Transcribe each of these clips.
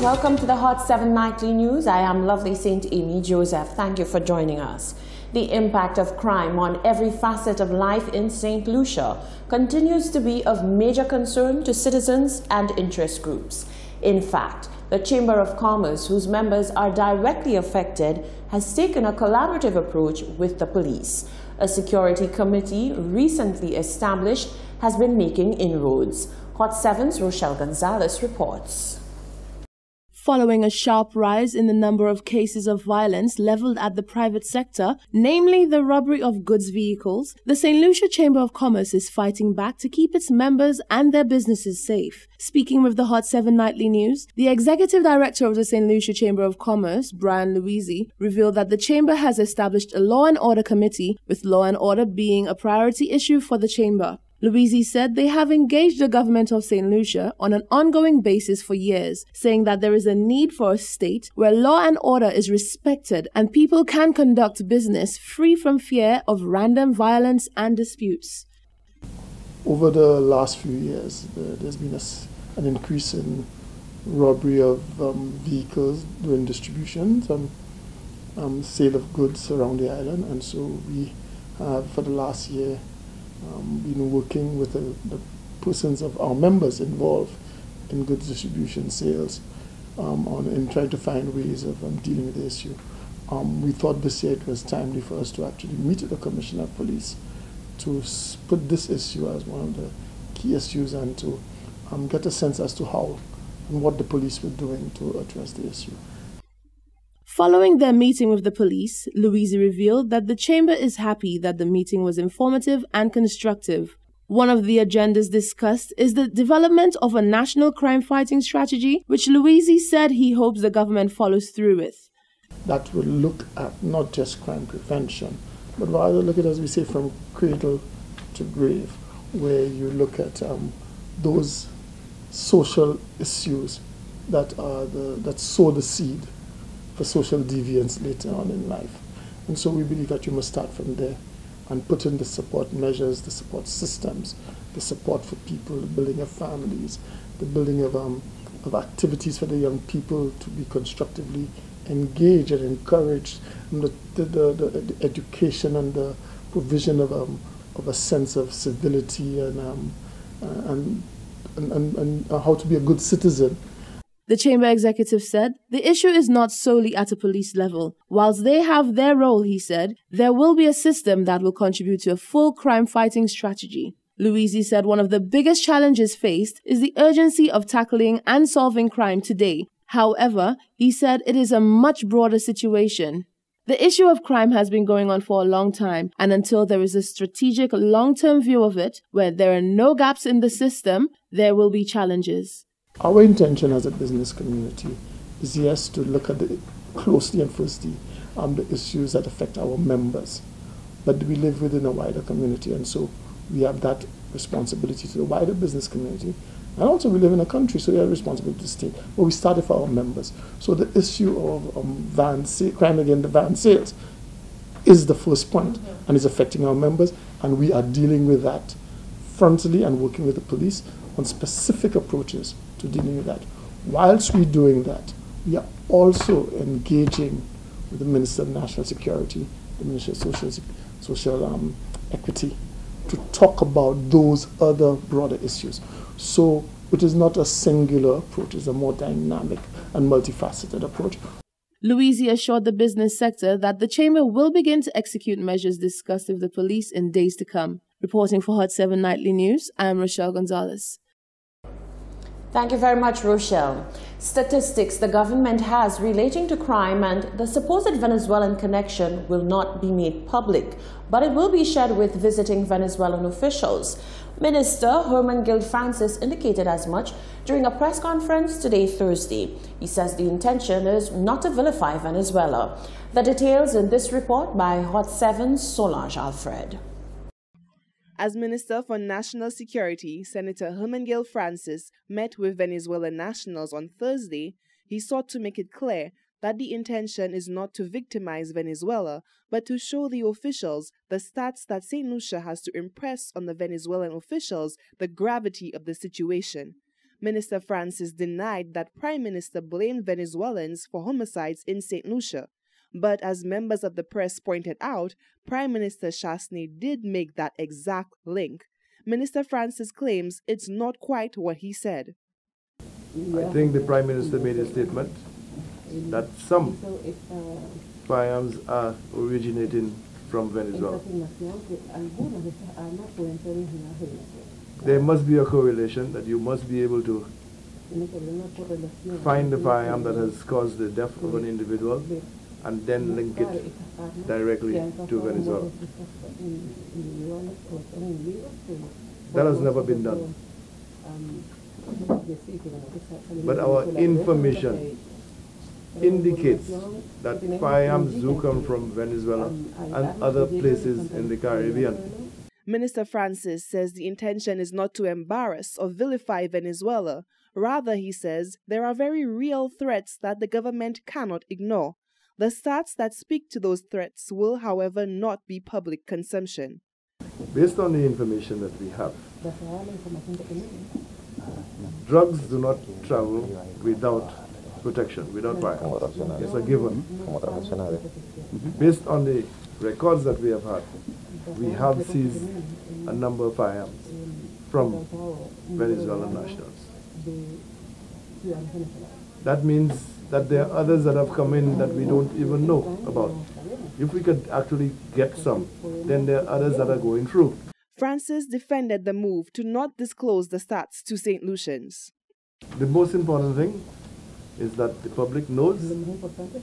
welcome to the Hot 7 Nightly News. I am lovely St. Amy Joseph. Thank you for joining us. The impact of crime on every facet of life in St. Lucia continues to be of major concern to citizens and interest groups. In fact, the Chamber of Commerce, whose members are directly affected, has taken a collaborative approach with the police. A security committee recently established has been making inroads. Hot 7's Rochelle Gonzalez reports. Following a sharp rise in the number of cases of violence leveled at the private sector, namely the robbery of goods vehicles, the St. Lucia Chamber of Commerce is fighting back to keep its members and their businesses safe. Speaking with the Hot 7 Nightly News, the Executive Director of the St. Lucia Chamber of Commerce, Brian Louisi, revealed that the Chamber has established a law and order committee, with law and order being a priority issue for the Chamber. Louisi said they have engaged the government of St. Lucia on an ongoing basis for years, saying that there is a need for a state where law and order is respected and people can conduct business free from fear of random violence and disputes. Over the last few years, there's been an increase in robbery of vehicles during distributions and sale of goods around the island, and so we have, for the last year, been working with the persons of our members involved in goods distribution sales in trying to find ways of dealing with the issue. We thought this year it was timely for us to actually meet with the Commissioner of Police to put this issue as one of the key issues and to get a sense as to how and what the police were doing to address the issue. Following their meeting with the police, Louisi revealed that the Chamber is happy that the meeting was informative and constructive. One of the agendas discussed is the development of a national crime-fighting strategy, which Louisi said he hopes the government follows through with. That will look at not just crime prevention, but rather look at, as we say, from cradle to grave, where you look at those social issues that sow the seed for social deviance later on in life. And so we believe that you must start from there and put in the support measures, the support systems, the support for people, the building of families, the building of activities for the young people to be constructively engaged and encouraged, and the education and the provision of a sense of civility and how to be a good citizen. The Chamber executive said the issue is not solely at a police level. Whilst they have their role, he said, there will be a system that will contribute to a full crime-fighting strategy. Louisi said one of the biggest challenges faced is the urgency of tackling and solving crime today. However, he said it is a much broader situation. The issue of crime has been going on for a long time, and until there is a strategic long-term view of it, where there are no gaps in the system, there will be challenges. Our intention as a business community is, yes, to look at closely and firstly the issues that affect our members. But we live within a wider community, and so we have that responsibility to the wider business community. And also we live in a country, so we have responsibility to the state. But we started for our members. So the issue of crime against the van sales is the first point, and is affecting our members, and we are dealing with that frontally and working with the police on specific approaches to dealing with that. Whilst we're doing that, we are also engaging with the Minister of National Security, the Minister of Social Equity, to talk about those other broader issues. So it is not a singular approach, it's a more dynamic and multifaceted approach. Louisi assured the business sector that the Chamber will begin to execute measures discussed with the police in days to come. Reporting for Hot 7 Nightly News, I am Rochelle Gonzalez. Thank you very much, Rochelle. Statistics the government has relating to crime and the supposed Venezuelan connection will not be made public, but it will be shared with visiting Venezuelan officials. Minister Herman Gil Francis indicated as much during a press conference today, Thursday. He says the intention is not to vilify Venezuela. The details in this report by Hot 7's Solange Alfred. As Minister for National Security, Senator Herman Gil Francis met with Venezuelan nationals on Thursday, he sought to make it clear that the intention is not to victimize Venezuela, but to show the officials the stats that St. Lucia has to impress on the Venezuelan officials the gravity of the situation. Minister Francis denied that Prime Minister blamed Venezuelans for homicides in St. Lucia. But as members of the press pointed out, Prime Minister Chasney did make that exact link. Minister Francis claims it's not quite what he said. I think the Prime Minister made a statement that some firearms are originating from Venezuela. There must be a correlation that you must be able to find the firearm that has caused the death of an individual and then link it directly to Venezuela. That has never been done. But our information indicates that firearms do come from Venezuela and other places in the Caribbean. Minister Francis says the intention is not to embarrass or vilify Venezuela. Rather, he says, there are very real threats that the government cannot ignore. The stats that speak to those threats will, however, not be public consumption. Based on the information that we have, drugs do not travel without protection, without firearms. It's a given. Based on the records that we have had, we have seized a number of firearms from Venezuelan nationals. That means that there are others that have come in that we don't even know about. If we could actually get some, then there are others that are going through. Francis defended the move to not disclose the stats to St. Lucians. The most important thing is that the public knows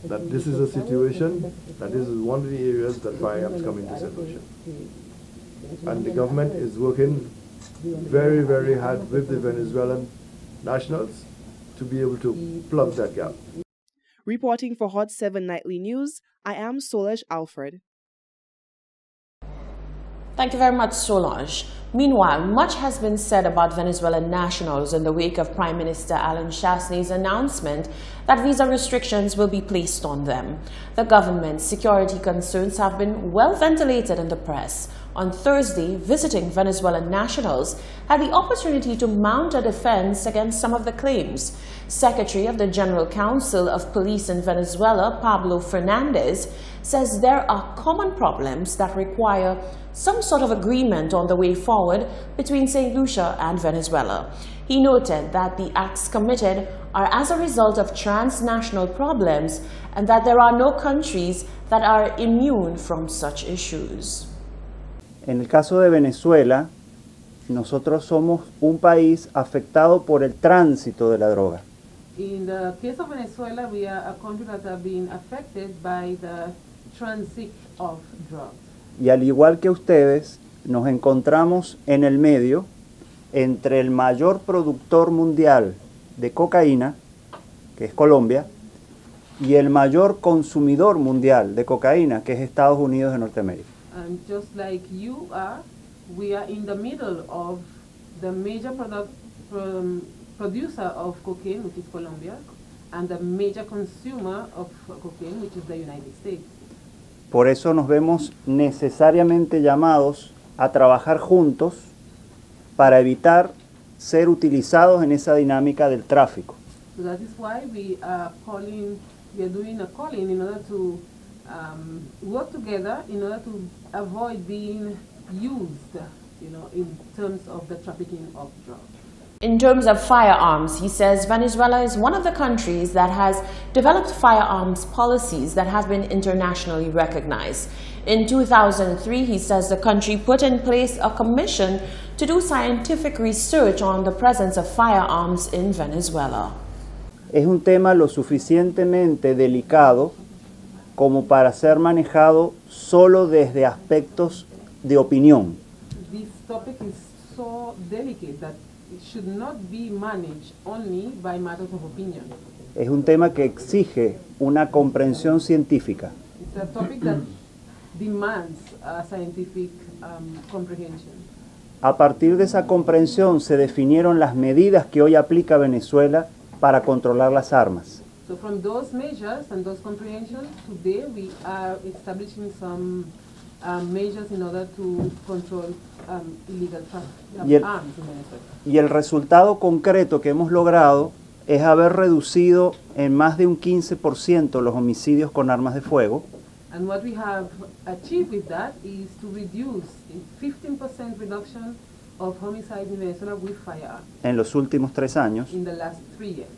that this is a situation that this is one of the areas that firearms come into St. Lucia. And the government is working very, very hard with the Venezuelan nationals to be able to plug that gap. Reporting for Hot 7 Nightly News, I am Solange Alfred. Thank you very much, Solange. Meanwhile, much has been said about Venezuelan nationals in the wake of Prime Minister Alan Chasney's announcement that visa restrictions will be placed on them. The government's security concerns have been well ventilated in the press. On Thursday, visiting Venezuelan nationals had the opportunity to mount a defense against some of the claims. Secretary of the General Council of Police in Venezuela, Pablo Fernandez, says there are common problems that require some sort of agreement on the way forward between St. Lucia and Venezuela. He noted that the acts committed are as a result of transnational problems and that there are no countries that are immune from such issues. En el caso de Venezuela, nosotros somos un país afectado por el tránsito de la droga. In the case of Venezuela, we are a country that have been affected by the transit of drugs. Y al igual que ustedes, nos encontramos en el medio entre el mayor productor mundial de cocaína, que es Colombia, y el mayor consumidor mundial de cocaína, que es Estados Unidos de Norteamérica. And just like you are, we are in the middle of the major producer of cocaine, which is Colombia, and the major consumer of cocaine, which is the United States. Por eso nos vemos necesariamente llamados a trabajar juntos para evitar ser utilizados en esa dinámica del tráfico. So that is why we are doing a calling in order to work together in order to avoid being used, in terms of the trafficking of drugs. In terms of firearms, he says Venezuela is one of the countries that has developed firearms policies that have been internationally recognized. In 2003, he says the country put in place a commission to do scientific research on the presence of firearms in Venezuela. Es un tema lo suficientemente delicado como para ser manejado solo desde aspectos de opinión. This topic is so delicate that it should not be managed only by matters of opinion. Es un tema que exige una comprensión científica. It's a topic that demands a scientific comprehension. A partir de esa comprensión se definieron las medidas que hoy aplica Venezuela para controlar las armas. So from those measures and those comprehensions, today we are establishing some measures in order to control illegal arms in Venezuela. Y el resultado concreto que hemos logrado es haber reducido en más de un 15% los homicidios con armas de fuego. And what we have achieved with that is to reduce 15% reduction of homicide in Venezuela with firearms En los últimos 3 años, in the last 3 years.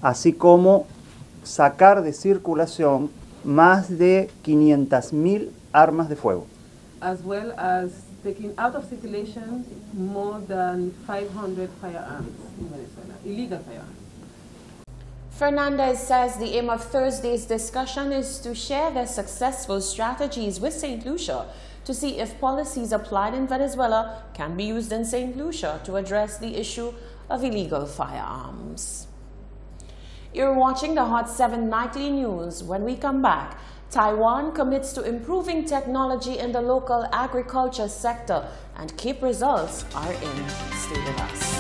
así como sacar de circulación más de 500.000 armas de fuego. As well as taking out of circulation more than 500 firearms in Venezuela, illegal firearms. Fernandez says the aim of Thursday's discussion is to share their successful strategies with St. Lucia to see if policies applied in Venezuela can be used in St. Lucia to address the issue of illegal firearms. You're watching the Hot 7 Nightly News. When we come back, Taiwan commits to improving technology in the local agriculture sector, and keep results are in. Stay with us.